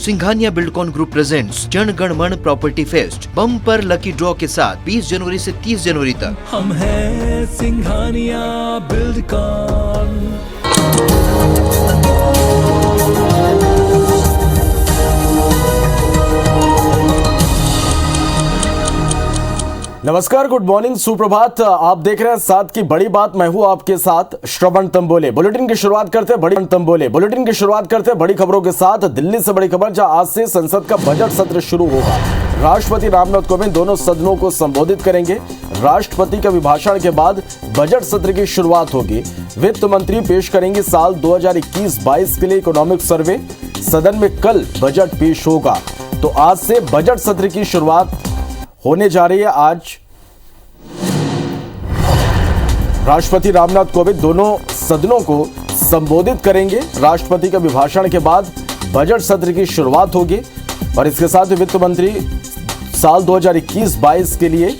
Singhania Buildcon group presents Jana Gana मन property fest bumper lucky draw के साथ 20 जनवरी से 30 जनवरी तक। हम हैं सिंघानिया बिल्डकॉन। नमस्कार, गुड मॉर्निंग, सुप्रभात। आप देख रहे हैं साथ की बड़ी बात। मैं हूं आपके साथ श्रवण तंबोले। बुलेटिन की शुरुआत करते हैं बड़ी खबरों के साथ। दिल्ली से बड़ी खबर, जहां आज से संसद का बजट सत्र शुरू होगा। राष्ट्रपति रामनाथ कोविंद दोनों सदनों को संबोधित करेंगे। राष्ट्रपति के अभिभाषण के बाद बजट सत्र की शुरुआत होगी। वित्त मंत्री पेश करेंगे साल 2021-22 के लिए इकोनॉमिक सर्वे। सदन में कल बजट पेश होगा। तो आज से बजट सत्र की शुरुआत होने जा रही है। आज राष्ट्रपति रामनाथ कोविंद दोनों सदनों को संबोधित करेंगे। राष्ट्रपति के अभिभाषण के बाद बजट सत्र की शुरुआत होगी और इसके साथ वित्त मंत्री साल 2021-22 के लिए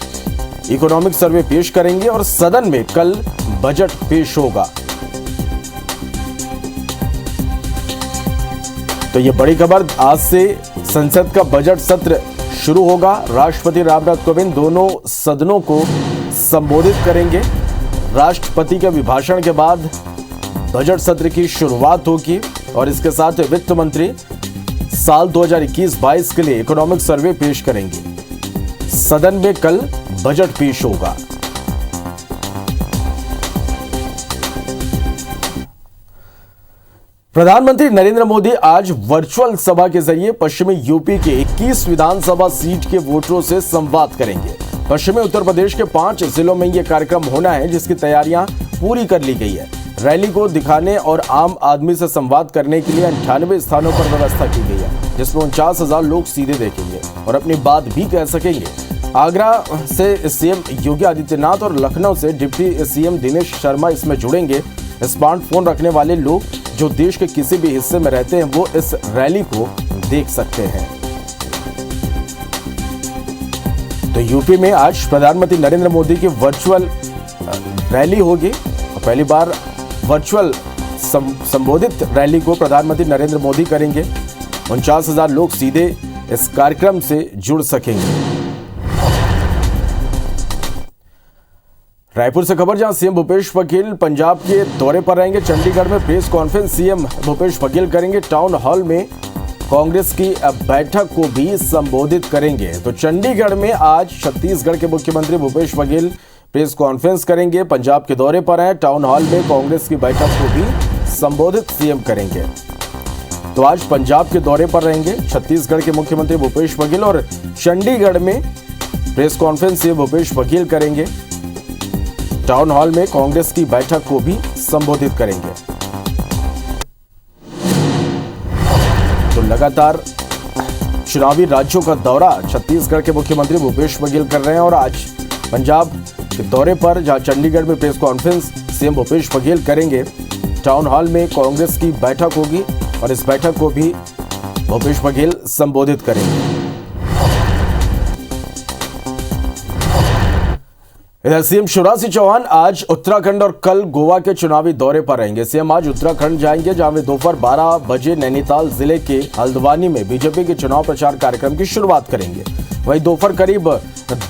इकोनॉमिक सर्वे पेश करेंगे और सदन में कल बजट पेश होगा। तो ये बड़ी खबर, आज से संसद का बजट सत्र शुरू होगा। राष्ट्रपति रामनाथ कोविंद दोनों सदनों को संबोधित करेंगे। राष्ट्रपति के अभिभाषण के बाद बजट सत्र की शुरुआत होगी और इसके साथ वित्त मंत्री साल 2021-22 के लिए इकोनॉमिक सर्वे पेश करेंगे। सदन में कल बजट पेश होगा। प्रधानमंत्री नरेंद्र मोदी आज वर्चुअल सभा के जरिए पश्चिमी यूपी के 21 विधानसभा सीट के वोटरों से संवाद करेंगे। पश्चिमी उत्तर प्रदेश के 5 जिलों में यह कार्यक्रम होना है, जिसकी तैयारियां पूरी कर ली गई है। रैली को दिखाने और आम आदमी से संवाद करने के लिए 98 स्थानों पर व्यवस्था की गई है, जिसमें 49,000 लोग सीधे देखेंगे और अपनी बात भी कह सकेंगे। आगरा से सीएम योगी आदित्यनाथ और लखनऊ से डिप्टी सीएम दिनेश शर्मा इसमें जुड़ेंगे। स्मार्टफोन रखने वाले लोग जो देश के किसी भी हिस्से में रहते हैं वो इस रैली को देख सकते हैं। तो यूपी में आज प्रधानमंत्री नरेंद्र मोदी की वर्चुअल रैली होगी। पहली बार वर्चुअल संबोधित रैली को प्रधानमंत्री नरेंद्र मोदी करेंगे। 49,000 लोग सीधे इस कार्यक्रम से जुड़ सकेंगे। रायपुर से खबर, जहां सीएम भूपेश बघेल पंजाब के दौरे पर रहेंगे। चंडीगढ़ में press conference CM Bhupesh Baghel करेंगे। टाउन हॉल में कांग्रेस की बैठक को भी संबोधित करेंगे। तो चंडीगढ़ में आज छत्तीसगढ़ के मुख्यमंत्री भूपेश बघेल प्रेस कॉन्फ्रेंस करेंगे। पंजाब के दौरे पर हैं। टाउन हॉल में कांग्रेस की बैठक को भी संबोधित सीएम करेंगे। तो आज पंजाब के दौरे पर रहेंगे छत्तीसगढ़ के मुख्यमंत्री भूपेश बघेल और चंडीगढ़ में press conference CM Bhupesh Baghel करेंगे। टाउन हॉल में कांग्रेस की बैठक को भी संबोधित करेंगे। तो लगातार चुनावी राज्यों का दौरा छत्तीसगढ़ के मुख्यमंत्री भूपेश बघेल कर रहे हैं और आज पंजाब के दौरे पर, जहां चंडीगढ़ में press conference CM Bhupesh Baghel करेंगे। टाउन हॉल में कांग्रेस की बैठक होगी और इस बैठक को भी भूपेश बघेल संबोधित करेंगे। इधर सीएम शिवराज सिंह चौहान आज उत्तराखंड और कल गोवा के चुनावी दौरे पर रहेंगे। सीएम आज उत्तराखंड जाएंगे, जहां वे दोपहर 12 बजे नैनीताल जिले के हल्द्वानी में बीजेपी के चुनाव प्रचार कार्यक्रम की शुरुआत करेंगे। वहीं दोपहर करीब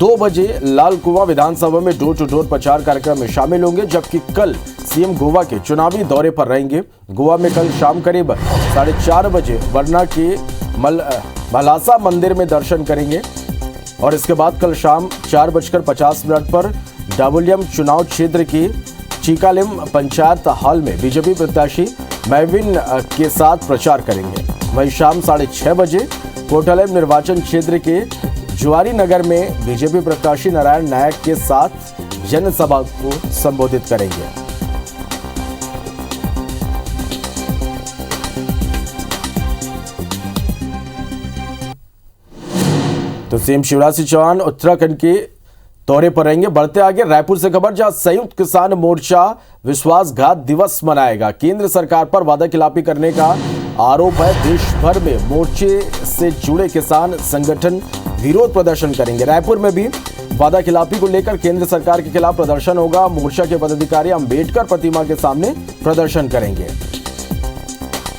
2 बजे लाल कुआं विधानसभा में डोर टू डोर प्रचार कार्यक्रम में शामिल होंगे, जबकि कल सीएम गोवा के चुनावी दौरे पर रहेंगे। गोवा में कल शाम करीब 4:30 बजे वरना के मलासा मंदिर में दर्शन करेंगे और इसके बाद कल शाम 4:50 पर डाबुलियम चुनाव क्षेत्र की चीकालिम पंचायत हॉल में बीजेपी प्रत्याशी मैविन के साथ प्रचार करेंगे। वहीं शाम 6:30 बजे कोटालम निर्वाचन क्षेत्र के जुआरी नगर में बीजेपी प्रत्याशी नारायण नायक के साथ जनसभा को संबोधित करेंगे। तो सीएम शिवराज सिंह चौहान उत्तराखंड के दौरे पर रहेंगे। बढ़ते आगे रायपुर से खबर, जहां संयुक्त किसान मोर्चा विश्वासघात दिवस मनाएगा। केंद्र सरकार पर वादाखिलाफी करने का आरोप है। देश भर में मोर्चे से जुड़े किसान संगठन विरोध प्रदर्शन करेंगे। रायपुर में भी वादाखिलाफी को लेकर केंद्र सरकार के खिलाफ प्रदर्शन होगा। मोर्चा के पदाधिकारी अंबेडकर प्रतिमा के सामने प्रदर्शन करेंगे।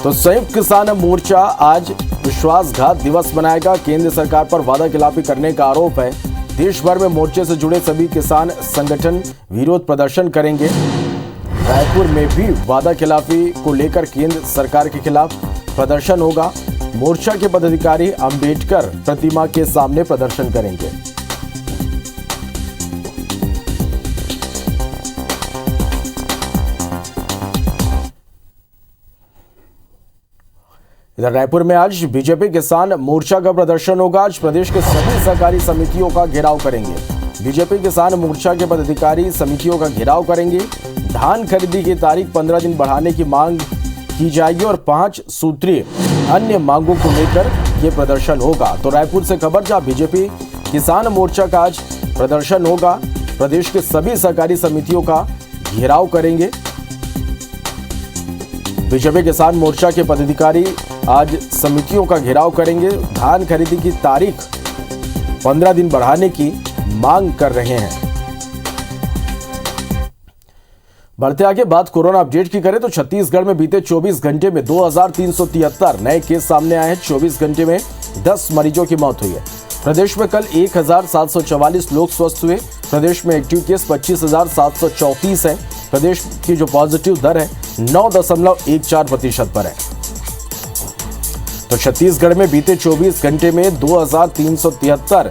तो संयुक्त किसान मोर्चा आज विश्वासघात दिवस मनाएगा। केंद्र सरकार पर वादाखिलाफी करने का आरोप है। देश भर में मोर्चे से जुड़े सभी किसान संगठन विरोध प्रदर्शन करेंगे। रायपुर में भी वादाखिलाफी को लेकर केंद्र सरकार के खिलाफ प्रदर्शन होगा। मोर्चा के पदाधिकारी अंबेडकर प्रतिमा के सामने प्रदर्शन करेंगे। इधर रायपुर में आज बीजेपी किसान मोर्चा का प्रदर्शन होगा। आज प्रदेश के सभी सहकारी समितियों का घेराव करेंगे। बीजेपी किसान मोर्चा के पदाधिकारी समितियों का घेराव करेंगे। धान खरीदी की तारीख 15 दिन बढ़ाने की मांग की जाएगी और 5 सूत्रीय अन्य मांगों को लेकर यह प्रदर्शन होगा। तो रायपुर से खबर, जहां बीजेपी किसान मोर्चा का आज प्रदर्शन होगा। प्रदेश के सभी सहकारी समितियों का घेराव करेंगे। बीजेपी किसान मोर्चा के पदाधिकारी आज समितियों का घेराव करेंगे। धान खरीदी की तारीख 15 दिन बढ़ाने की मांग कर रहे हैं। बढ़ते आगे बात कोरोना अपडेट की करें तो छत्तीसगढ़ में बीते 24 घंटे में 2373 नए केस सामने आए हैं। 24 घंटे में 10 मरीजों की मौत हुई है। प्रदेश में कल 1744 लोग स्वस्थ हुए। प्रदेश में एक्टिव केस 25,734 है। प्रदेश की जो पॉजिटिव दर है 9.14% पर है। तो छत्तीसगढ़ में बीते 24 घंटे में 2373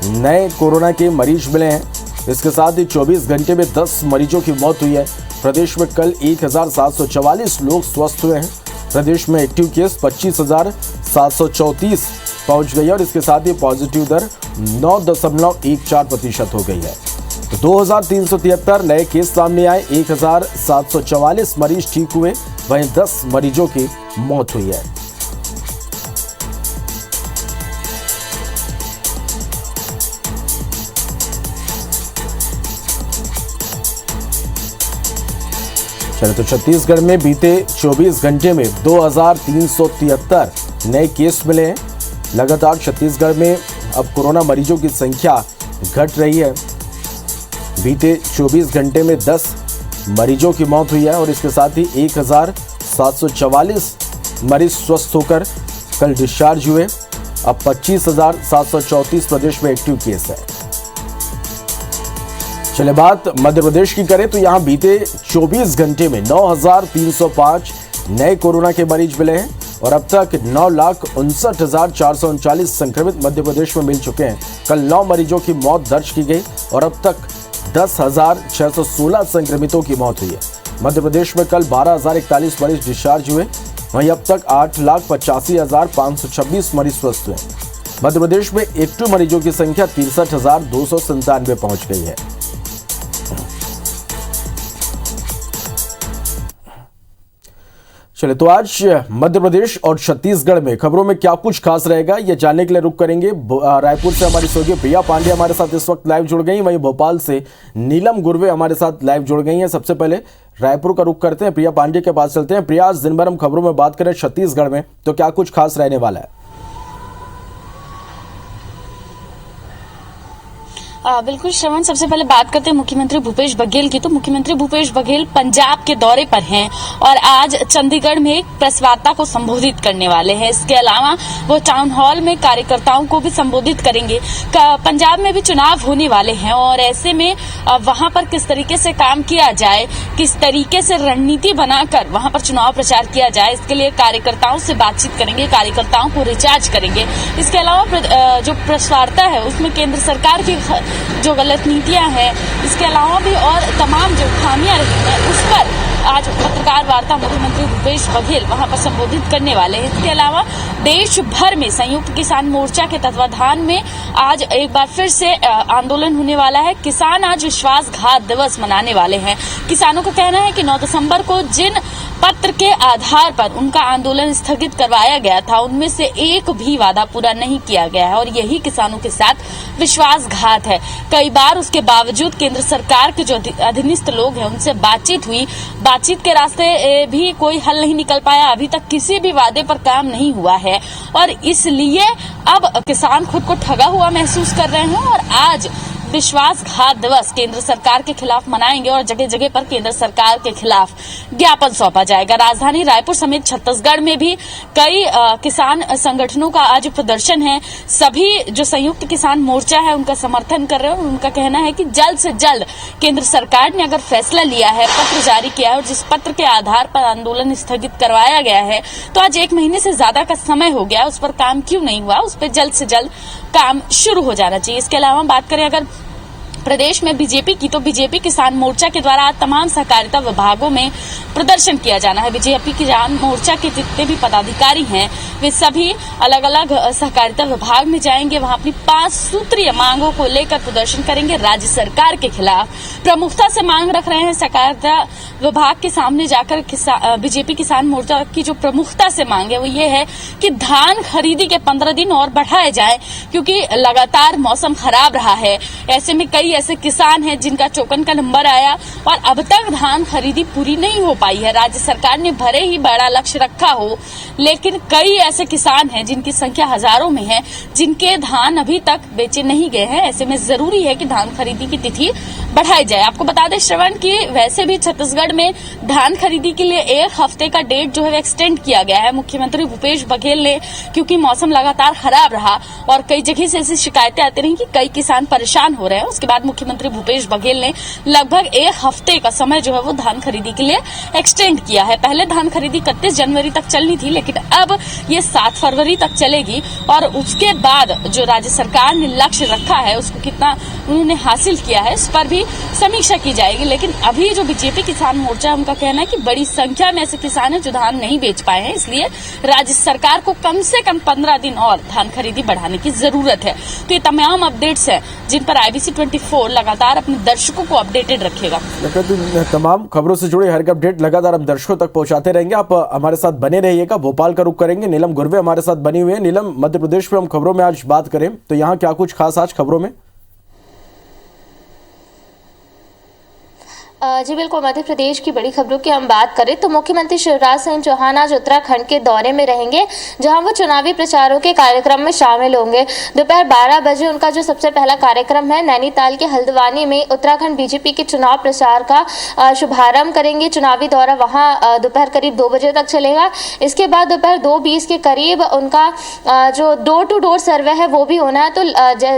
नए कोरोना के मरीज मिले हैं। इसके साथ ही 24 घंटे में 10 मरीजों की मौत हुई है। प्रदेश में कल 1744 लोग स्वस्थ हुए हैं। प्रदेश में एक्टिव केस 25,734 पहुंच गई है और इसके साथ ही पॉजिटिव दर 9.14% हो गई है। तो 2373 नए केस सामने आए। 1744 मरीज ठीक हुए, वहीं 10 मरीजों की मौत हुई है। चलिए, तो छत्तीसगढ़ में बीते 24 घंटे में 2373 नए केस मिले हैं। लगातार छत्तीसगढ़ में अब कोरोना मरीजों की संख्या घट रही है। बीते 24 घंटे में 10 मरीजों की मौत हुई है और इसके साथ ही 1744 मरीज स्वस्थ होकर कल डिस्चार्ज हुए। अब 25,734 प्रदेश में एक्टिव केस है। चलिए बात मध्य प्रदेश की करें तो यहां बीते 24 घंटे में 9,305 नए कोरोना के मरीज मिले हैं और अब तक 9,59,439 संक्रमित मध्य प्रदेश में मिल चुके हैं। कल 9 मरीजों की मौत दर्ज की गई और अब तक 10,616 संक्रमितों की मौत हुई है। मध्य प्रदेश में कल 12,041 मरीज डिस्चार्ज हुए, वहीं अब तक 8,85,526 मरीज स्वस्थ हुए। मध्य प्रदेश में एक्टिव मरीजों की संख्या 63,297 पहुंच गई है। चलिए, तो आज मध्य प्रदेश और छत्तीसगढ़ में खबरों में क्या कुछ खास रहेगा, ये जानने के लिए रुक करेंगे। रायपुर से हमारी सहयोगी प्रिया पांडे हमारे साथ इस वक्त लाइव जुड़ गई, वहीं भोपाल से नीलम गुरवे हमारे साथ लाइव जुड़ गई हैं। सबसे पहले रायपुर का रुख करते हैं, प्रिया पांडे के पास चलते हैं। प्रिया, आज दिन भर हम खबरों में बात करें छत्तीसगढ़ में तो क्या कुछ खास रहने वाला है? बिल्कुल श्रवण, सबसे पहले बात करते हैं मुख्यमंत्री भूपेश बघेल की। तो मुख्यमंत्री भूपेश बघेल पंजाब के दौरे पर हैं और आज चंडीगढ़ में एक प्रेस वार्ता को संबोधित करने वाले हैं। इसके अलावा वो टाउन हॉल में कार्यकर्ताओं को भी संबोधित करेंगे। पंजाब में भी चुनाव होने वाले हैं और ऐसे में वहां पर किस तरीके से काम किया जाए, किस तरीके से रणनीति बनाकर वहां पर चुनाव प्रचार किया जाए, इसके लिए कार्यकर्ताओं से बातचीत करेंगे, कार्यकर्ताओं को रिचार्ज करेंगे। इसके अलावा जो प्रेस वार्ता है उसमें केंद्र सरकार की जो गलत नीतियां हैं, इसके अलावा भी और तमाम जो खामियां रही हैं उस पर आज पत्रकार वार्ता मुख्यमंत्री भूपेश बघेल वहां पर संबोधित करने वाले हैं। इसके अलावा देश भर में संयुक्त किसान मोर्चा के तत्वाधान में आज एक बार फिर से आंदोलन होने वाला है। किसान आज विश्वासघात दिवस मनाने वाले हैं। किसानों का कहना है कि 9 दिसंबर को जिन पत्र के आधार पर उनका आंदोलन स्थगित करवाया गया था उनमें से एक भी वादा पूरा नहीं किया गया है और यही किसानों के साथ विश्वासघात है। कई बार उसके बावजूद केंद्र सरकार के जो अधीनस्थ लोग हैं उनसे बातचीत हुई, बातचीत के रास्ते भी कोई हल नहीं निकल पाया। अभी तक किसी भी वादे पर काम नहीं हुआ है और इसलिए अब किसान खुद को ठगा हुआ महसूस कर रहे हैं और आज विश्वासघात दिवस केंद्र सरकार के खिलाफ मनाएंगे और जगह जगह पर केंद्र सरकार के खिलाफ ज्ञापन सौंपा जाएगा। राजधानी रायपुर समेत छत्तीसगढ़ में भी कई किसान संगठनों का आज प्रदर्शन है। सभी जो संयुक्त किसान मोर्चा है उनका समर्थन कर रहे हैं और उनका कहना है कि जल्द से जल्द केंद्र सरकार ने अगर फैसला लिया है, पत्र जारी किया है और जिस पत्र के आधार पर आंदोलन स्थगित करवाया गया है, तो आज 1 महीने से ज्यादा का समय हो गया, उस पर काम क्यों नहीं हुआ, उस पर जल्द से जल्द काम शुरू हो जाना चाहिए। इसके अलावा बात करें अगर प्रदेश में बीजेपी की, तो बीजेपी किसान मोर्चा के द्वारा तमाम सहकारिता विभागों में प्रदर्शन किया जाना है। बीजेपी किसान मोर्चा के जितने भी पदाधिकारी हैं वे सभी अलग अलग सहकारिता विभाग में जाएंगे, वहां अपनी 5 सूत्रीय मांगों को लेकर प्रदर्शन करेंगे। राज्य सरकार के खिलाफ प्रमुखता से मांग रख रहे हैं। सहकारिता विभाग के सामने जाकर बीजेपी किसान मोर्चा की जो प्रमुखता से मांग है वो ये है कि धान खरीदी के 15 दिन और बढ़ाए जाए, क्योंकि लगातार मौसम खराब रहा है। ऐसे में कई ऐसे किसान हैं जिनका टोकन का नंबर आया और अब तक धान खरीदी पूरी नहीं हो पाई है। राज्य सरकार ने भले ही बड़ा लक्ष्य रखा हो, लेकिन कई ऐसे किसान हैं जिनकी संख्या हजारों में है, जिनके धान अभी तक बेचे नहीं गए हैं। ऐसे में जरूरी है कि धान खरीदी की तिथि बढ़ाई जाए। आपको बता दें श्रवण की वैसे भी छत्तीसगढ़ में धान खरीदी के लिए 1 हफ्ते का डेट जो है एक्सटेंड किया गया है। मुख्यमंत्री भूपेश बघेल ने, क्योंकि मौसम लगातार खराब रहा और कई जगह से ऐसी शिकायतें आती रही कि कई किसान परेशान हो रहे हैं, उसके बाद मुख्यमंत्री भूपेश बघेल ने लगभग 1 हफ्ते का समय जो है वो धान खरीदी के लिए एक्सटेंड किया है। पहले धान खरीदी 31 जनवरी तक चलनी थी, लेकिन अब ये 7 फरवरी तक चलेगी और उसके बाद जो राज्य सरकार ने लक्ष्य रखा है उसको कितना उन्होंने हासिल किया है इस पर भी समीक्षा की जाएगी। लेकिन अभी जो बीजेपी किसान मोर्चा है उनका कहना है कि बड़ी संख्या में ऐसे किसान हैं जो धान नहीं बेच पाए हैं, इसलिए राज्य सरकार को कम से कम 15 दिन और धान खरीदी बढ़ाने की जरूरत है। तो ये तमाम अपडेट्स हैं जिन पर IBC 24 लगातार अपने दर्शकों को अपडेटेड रखेगा। तमाम खबरों से जुड़े हर एक अपडेट लगातार हम दर्शकों तक पहुंचाते रहेंगे। आप हमारे साथ बने रहिएगा। भोपाल का रुख करेंगे, नीलम गुरवे हमारे साथ बनी हुई है। नीलम, मध्य प्रदेश में हम खबरों में आज बात करें तो यहाँ क्या कुछ खास आज खबरों में? जी बिल्कुल, मध्य प्रदेश की बड़ी खबरों की हम बात करें तो मुख्यमंत्री शिवराज सिंह चौहान आज उत्तराखंड के दौरे में रहेंगे, जहां वो चुनावी प्रचारों के कार्यक्रम में शामिल होंगे। दोपहर 12 बजे उनका जो सबसे पहला कार्यक्रम है नैनीताल के हल्द्वानी में उत्तराखंड बीजेपी के चुनाव प्रचार का शुभारंभ करेंगे। चुनावी दौरा वहां दोपहर करीब 2 बजे तक चलेगा। इसके बाद दोपहर 2:20 के करीब उनका जो डोर टू डोर सर्वे है वो भी होना है। तो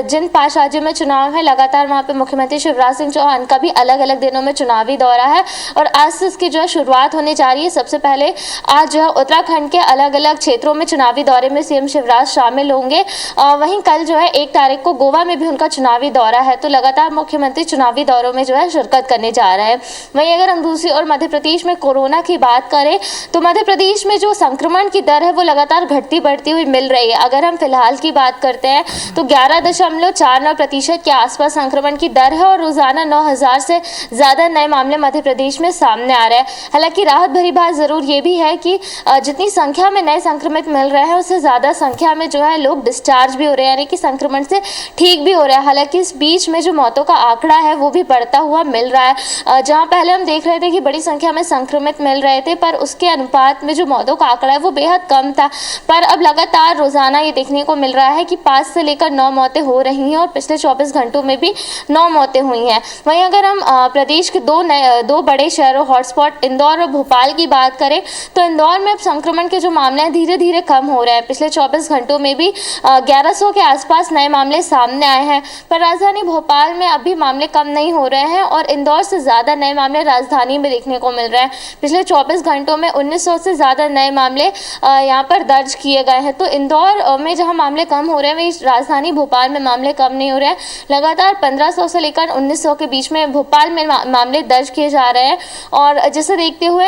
जिन 5 राज्यों में चुनाव है लगातार वहां पे मुख्यमंत्री शिवराज सिंह चौहान का भी अलग अलग दिनों में चुनावी दौरा है और आज से इसकी जो है शुरुआत होने जा रही है। सबसे पहले आज जो है उत्तराखंड के अलग अलग क्षेत्रों में चुनावी दौरे में सीएम शिवराज शामिल होंगे। वहीं कल जो है 1 तारीख को गोवा में भी उनका चुनावी दौरा है। तो लगातार मुख्यमंत्री चुनावी दौरों में जो है शिरकत करने जा रहे हैं। वहीं अगर हम दूसरी ओर मध्य प्रदेश में कोरोना की बात करें तो मध्य प्रदेश में जो संक्रमण की दर है वो लगातार घटती बढ़ती हुई मिल रही है। अगर हम फिलहाल की बात करते हैं तो 11.49% के आसपास संक्रमण की दर है और रोजाना 9,000 से ज्यादा नए मामले मध्य प्रदेश में सामने आ रहे हैं। हालांकि राहत भरी बात जरूर ये भी है कि जितनी संख्या में नए संक्रमित मिल रहे हैं उससे ज्यादा संख्या में जो है लोग डिस्चार्ज भी हो रहे हैं, यानी कि संक्रमण से ठीक भी हो रहा है। हालांकि इस बीच में जो मौतों का आंकड़ा है वो भी बढ़ता हुआ मिल रहा है। जहां पहले हम देख रहे थे कि बड़ी संख्या में संक्रमित मिल रहे थे पर उसके अनुपात में जो मौतों का आंकड़ा है वो बेहद कम था, पर अब लगातार रोजाना ये देखने को मिल रहा है कि 5 से लेकर 9 मौतें हो रही हैं और पिछले 24 घंटों में भी 9 मौतें हुई हैं। वहीं अगर हम प्रदेश के दो बड़े शहरों हॉटस्पॉट इंदौर और भोपाल की बात करें तो इंदौर में अब संक्रमण के जो मामले हैं धीरे धीरे कम हो रहे हैं। पिछले 24 घंटों में भी 1100 के आसपास नए मामले सामने आए हैं, पर राजधानी भोपाल में अभी मामले कम नहीं हो रहे हैं और इंदौर से ज्यादा नए मामले राजधानी में देखने को मिल रहे हैं। पिछले 24 घंटों में 1900 से ज्यादा नए मामले यहाँ पर दर्ज किए गए हैं। तो इंदौर में जहाँ मामले कम हो रहे हैं वहीं राजधानी भोपाल में मामले कम नहीं हो रहे हैं। लगातार 1500 से लेकर 1900 के बीच में भोपाल में मामले दर्ज किए जा रहे हैं और जिसे देखते हुए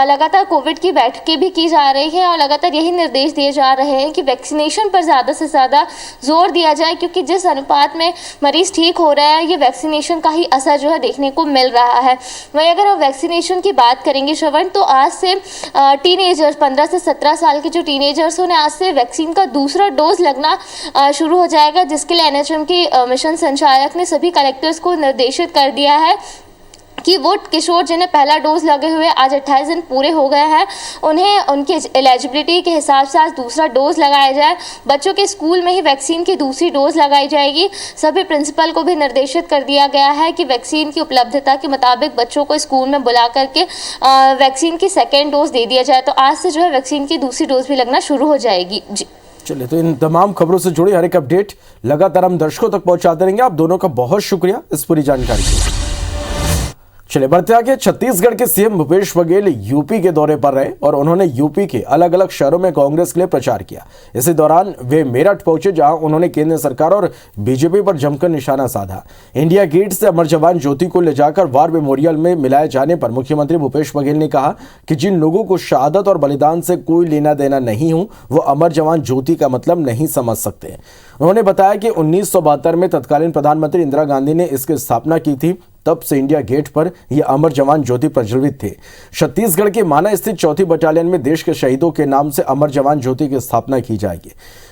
लगातार कोविड की बैठकें भी की जा रही है और लगातार यही निर्देश दिए जा रहे हैं कि वैक्सीनेशन पर ज़्यादा से ज़्यादा जोर दिया जाए, क्योंकि जिस अनुपात में मरीज ठीक हो रहे हैं ये वैक्सीनेशन का ही असर जो है देखने को मिल रहा है। वहीं अगर हम वैक्सीनेशन की बात करेंगे श्रवण, तो आज से टीनेजर्स 15 से 17 साल के जो टीनेजर्स उन्हें आज से वैक्सीन का दूसरा डोज लगना शुरू हो जाएगा, जिसके लिए NHM की मिशन संचालक ने सभी कलेक्टर्स को निर्देशित कर दिया है कि वो किशोर जिन्हें पहला डोज लगे हुए आज 28 दिन पूरे हो गए हैं, उन्हें उनकी एलिजिबिलिटी के हिसाब से आज दूसरा डोज लगाया जाए। बच्चों के स्कूल में ही वैक्सीन की दूसरी डोज लगाई जाएगी। सभी प्रिंसिपल को भी निर्देशित कर दिया गया है कि वैक्सीन की उपलब्धता के मुताबिक बच्चों को स्कूल में बुला करके वैक्सीन की सेकेंड डोज दे दिया जाए। तो आज से जो है वैक्सीन की दूसरी डोज भी लगना शुरू हो जाएगी। जी चलिए, तो इन तमाम खबरों से जुड़ी हर एक अपडेट लगातार हम दर्शकों तक पहुंचाते रहेंगे। आप दोनों का बहुत शुक्रिया इस पूरी जानकारी के लिए। चलिए बढ़ते आगे। छत्तीसगढ़ के सीएम भूपेश बघेल यूपी के दौरे पर रहे और उन्होंने यूपी के अलग अलग शहरों में कांग्रेस के लिए प्रचार किया। इसी दौरान वे मेरठ पहुंचे, जहां उन्होंने केंद्र सरकार और बीजेपी पर जमकर निशाना साधा। इंडिया गेट से अमर जवान ज्योति को ले जाकर वार मेमोरियल में मिलाए जाने पर मुख्यमंत्री भूपेश बघेल ने कहा कि जिन लोगों को शहादत और बलिदान से कोई लेना देना नहीं हो, वो अमर जवान ज्योति का मतलब नहीं समझ सकते। उन्होंने बताया कि 1972 में तत्कालीन प्रधानमंत्री इंदिरा गांधी ने इसकी स्थापना की थी। तब से इंडिया गेट पर यह अमर जवान ज्योति प्रज्वलित थे। छत्तीसगढ़ के माना स्थित 4th बटालियन में देश के शहीदों के नाम से अमर जवान ज्योति की स्थापना की जाएगी।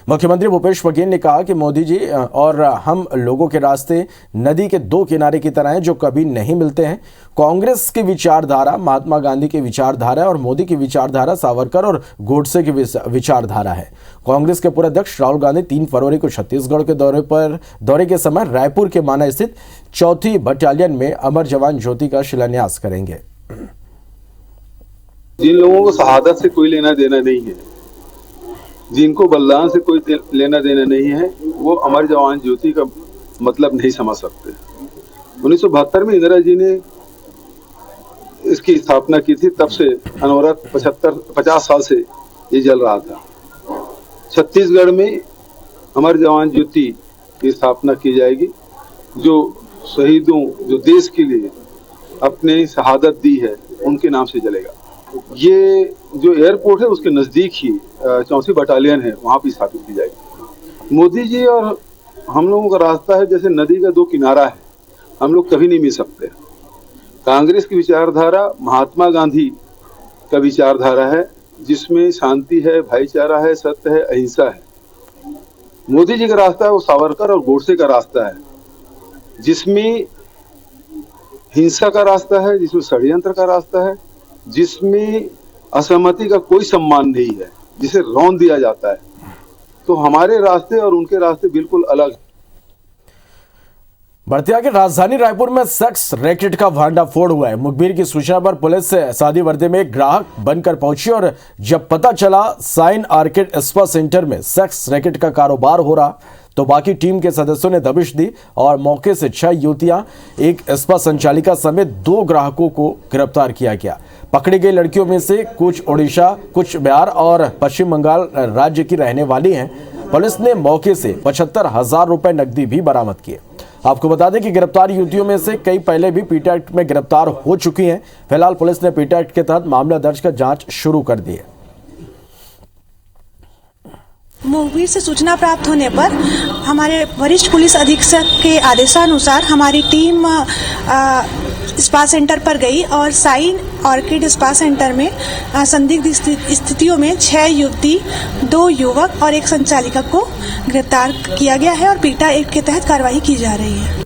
मुख्यमंत्री भूपेश बघेल ने कहा कि मोदी जी और हम लोगों के रास्ते नदी के दो किनारे की तरह हैं, जो कभी नहीं मिलते हैं। कांग्रेस की विचारधारा महात्मा गांधी की विचारधारा और मोदी की विचारधारा सावरकर और गोडसे की विचारधारा है। कांग्रेस के पूर्व अध्यक्ष राहुल गांधी 3 फरवरी को छत्तीसगढ़ के दौरे के समय रायपुर के माना स्थित 4th बटालियन में अमर जवान ज्योति का शिलान्यास करेंगे। जिन लोगों को शहादत से कोई लेना देना नहीं है, जिनको बलिदान से कोई लेना देना नहीं है, वो अमर जवान ज्योति का मतलब नहीं समझ सकते। 1972 में इंदिरा जी ने इसकी स्थापना की थी। तब से अनवरत 50 साल से ये जल रहा था। छत्तीसगढ़ में अमर जवान ज्योति की स्थापना की जाएगी, जो शहीदों, जो देश के लिए अपने शहादत दी है, उनके नाम से जलेगा। ये जो एयरपोर्ट है उसके नजदीक ही 4th बटालियन है, वहां भी स्थापित की जाएगी। मोदी जी और हम लोगों का रास्ता है जैसे नदी का दो किनारा है, हम लोग कभी नहीं मिल सकते। कांग्रेस की विचारधारा महात्मा गांधी का विचारधारा है, जिसमें शांति है, भाईचारा है, सत्य है, अहिंसा है। मोदी जी का रास्ता है वो सावरकर और गोडसे का रास्ता है, जिसमें हिंसा का रास्ता है, जिसमें षड्यंत्र का रास्ता है, जिसमें असहमति का कोई सम्मान नहीं है, जिसे रौंद दिया जाता है। तो हमारे रास्ते और उनके रास्ते बिल्कुल अलग है। बढ़ते आगे। राजधानी रायपुर में सेक्स रैकेट का भांडाफोड़ हुआ है। मुखबिर की सूचना पर पुलिस शादी वर्दी में एक ग्राहक बनकर पहुंची और जब पता चला साइन आर्केड स्पा सेंटर में सेक्स रैकेट का कारोबार हो रहा, तो बाकी टीम के सदस्यों ने दबिश दी और मौके से 6 युवतियां, एक स्पा संचालिका समेत 2 ग्राहकों को गिरफ्तार किया गया। पकड़ी गई लड़कियों में से कुछ ओडिशा, कुछ बिहार और पश्चिम बंगाल राज्य की रहने वाली हैं। पुलिस ने मौके से 75,000 रुपए नकदी भी बरामद किए। आपको बता दें कि गिरफ्तार युवतियों में से कई पहले भी पीटा एक्ट में गिरफ्तार हो चुकी हैं। फिलहाल पुलिस ने पीटा एक्ट के तहत मामला दर्ज कर जांच शुरू कर दी है। मुखबिर से सूचना प्राप्त होने पर हमारे वरिष्ठ पुलिस अधीक्षक के आदेशानुसार हमारी टीम स्पा सेंटर पर गई और साइन ऑर्किड स्पा सेंटर में संदिग्ध स्थितियों में 6 युवती, 2 युवक और एक संचालिका को गिरफ्तार किया गया है और पीटा एक्ट के तहत कार्रवाई की जा रही है।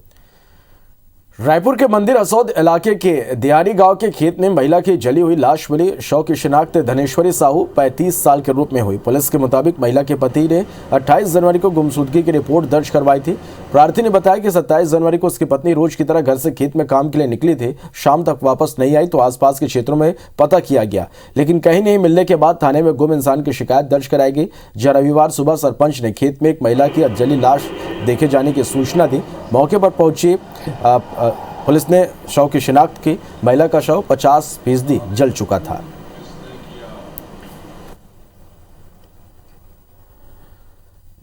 रायपुर के मंदिर असौद इलाके के दियारी गांव के खेत में महिला की जली हुई लाश मिली। शव की शिनाख्त धनेश्वरी साहू 35 साल के रूप में हुई। पुलिस के मुताबिक महिला के पति ने 28 जनवरी को गुमशुदगी की रिपोर्ट दर्ज करवाई थी। प्रार्थी ने बताया कि 27 जनवरी को उसकी पत्नी रोज की तरह घर से खेत में काम के लिए निकली थी। शाम तक वापस नहीं आई तो आसपास के क्षेत्रों में पता किया गया, लेकिन कहीं नहीं मिलने के बाद थाने में गुम इंसान की शिकायत दर्ज कराई गई। जहाँ रविवार सुबह सरपंच ने खेत में एक महिला की जली लाश देखे जाने की सूचना दी। मौके पर पहुंची पुलिस ने शव की शिनाख्त की। महिला का शव 50% जल चुका था।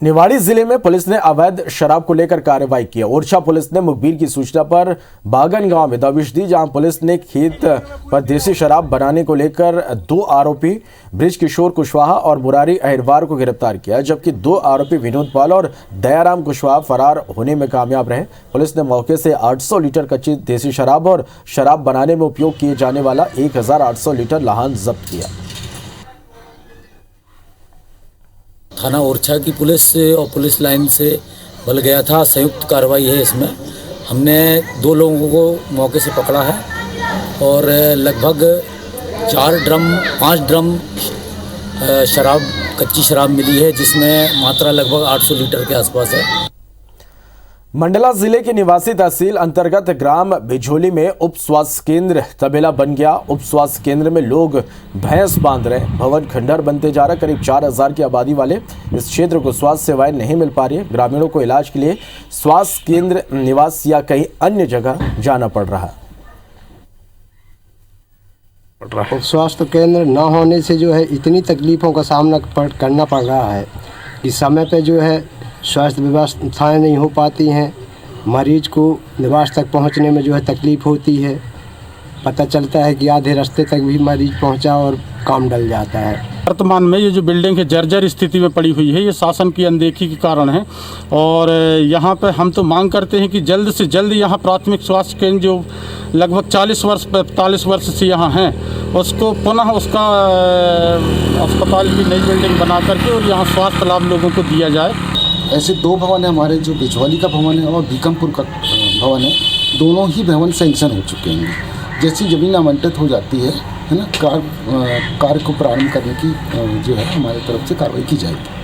निवाड़ी जिले में पुलिस ने अवैध शराब को लेकर कार्रवाई की। ओरछा पुलिस ने मुखबिर की सूचना पर बागन गांव में दबिश दी, जहां पुलिस ने खेत पर देसी शराब बनाने को लेकर 2 आरोपी ब्रिज किशोर कुशवाहा और मुरारी अहिरवार को गिरफ्तार किया, जबकि 2 आरोपी विनोद पाल और दयाराम कुशवाहा फरार होने में कामयाब रहे। पुलिस ने मौके से 800 लीटर कच्ची देसी शराब और शराब बनाने में उपयोग किए जाने वाला 1800 लीटर लाहन जब्त किया। थाना ओरछा की पुलिस और पुलिस लाइन से बल गया था। संयुक्त कार्रवाई है इसमें। हमने 2 लोगों को मौके से पकड़ा है और लगभग 5 ड्रम शराब, कच्ची शराब मिली है, जिसमें मात्रा लगभग 800 लीटर के आसपास है। मंडला जिले के निवासी तहसील अंतर्गत ग्राम बिझोली में उप स्वास्थ्य केंद्र तबेला बन गया। उप स्वास्थ्य केंद्र में लोग भैंस बांध रहे, भवन खंडहर बनते जा रहा। करीब 4000 की आबादी वाले इस क्षेत्र को स्वास्थ्य सेवाएं नहीं मिल पा रही है। ग्रामीणों को इलाज के लिए स्वास्थ्य केंद्र, निवास या कहीं अन्य जगह जाना पड़ रहा है। उप स्वास्थ्य केंद्र न होने से जो है इतनी तकलीफ़ों का सामना करना पड़ रहा है कि समय पे जो है स्वास्थ्य व्यवस्थाएं नहीं हो पाती हैं। मरीज को निवास तक पहुंचने में जो है तकलीफ़ होती है। पता चलता है कि आधे रास्ते तक भी मरीज पहुंचा और काम डल जाता है। वर्तमान में ये जो बिल्डिंग है जर्जर स्थिति में पड़ी हुई है, ये शासन की अनदेखी के कारण है। और यहाँ पर हम तो मांग करते हैं कि जल्द से जल्द यहाँ प्राथमिक स्वास्थ्य केंद्र जो लगभग 45 वर्ष से यहाँ हैं, उसको पुनः उसका अस्पताल की नई बिल्डिंग बना करके और यहाँ स्वास्थ्य लाभ लोगों को दिया जाए। ऐसे 2 भवन है हमारे, जो बिझवाली का भवन है और बीकमपुर का भवन है। दोनों ही भवन सैंक्शन हो चुके हैं। जैसी ज़मीन आवंटित हो जाती है ना, कार्य को प्रारंभ करने की जो है हमारी तरफ से कार्रवाई की जाएगी।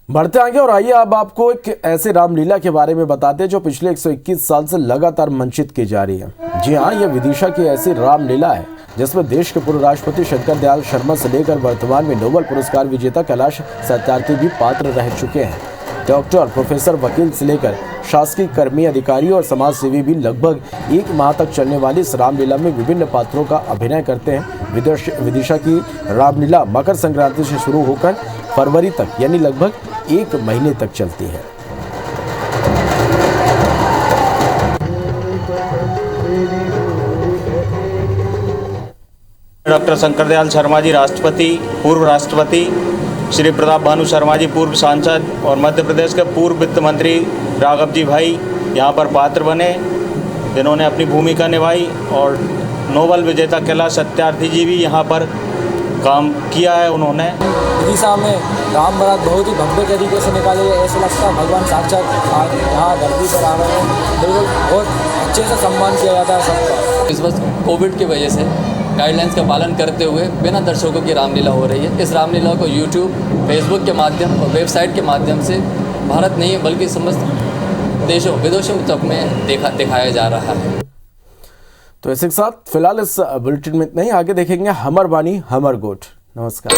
बढ़ते आगे और आइए अब आपको एक ऐसे रामलीला के बारे में बताते हैं जो पिछले 121 साल से लगातार मंचित की जा रही है। जी हाँ, यह विदिशा की ऐसी रामलीला है जिसमें देश के पूर्व राष्ट्रपति शंकर दयाल शर्मा से लेकर वर्तमान में नोबेल पुरस्कार विजेता कैलाश सत्यार्थी भी पात्र रह चुके हैं। डॉक्टर, प्रोफेसर, वकील से लेकर शासकीय कर्मी, अधिकारी और समाजसेवी भी लगभग 1 माह तक चलने वाली इस रामलीला में विभिन्न पात्रों का अभिनय करते हैं। विदिशा की रामलीला मकर संक्रांति से शुरू होकर फरवरी तक यानी लगभग 1 महीने तक चलती है। डॉक्टर शंकर दयाल शर्मा जी राष्ट्रपति, पूर्व राष्ट्रपति, श्री प्रताप भानु शर्मा जी पूर्व सांसद और मध्य प्रदेश के पूर्व वित्त मंत्री राघव जी भाई यहाँ पर पात्र बने, जिन्होंने अपनी भूमिका निभाई। और नोबेल विजेता कैलाश सत्यार्थी जी भी यहाँ पर काम किया है उन्होंने। विदिशा में राम बारात बहुत ही भव्य तरीके से निकाले गए। ऐसा लगता है भगवान साक्षात यहाँ धरती पर आ रहे हैं। बिल्कुल बहुत अच्छे से सम्मान किया जाता है सबका। इस वक्त कोविड की वजह से गाइडलाइंस का पालन करते हुए बिना दर्शकों की रामलीला हो रही है। इस रामलीला को यूट्यूब, फेसबुक के माध्यम और वेबसाइट के माध्यम से भारत नहीं बल्कि समस्त देशों विदेशों तक में दिखाया जा रहा है। तो इसी के साथ फिलहाल इस बुलेटिन में इतना ही। आगे देखेंगे हमर बानी हमर गोठ। नमस्कार।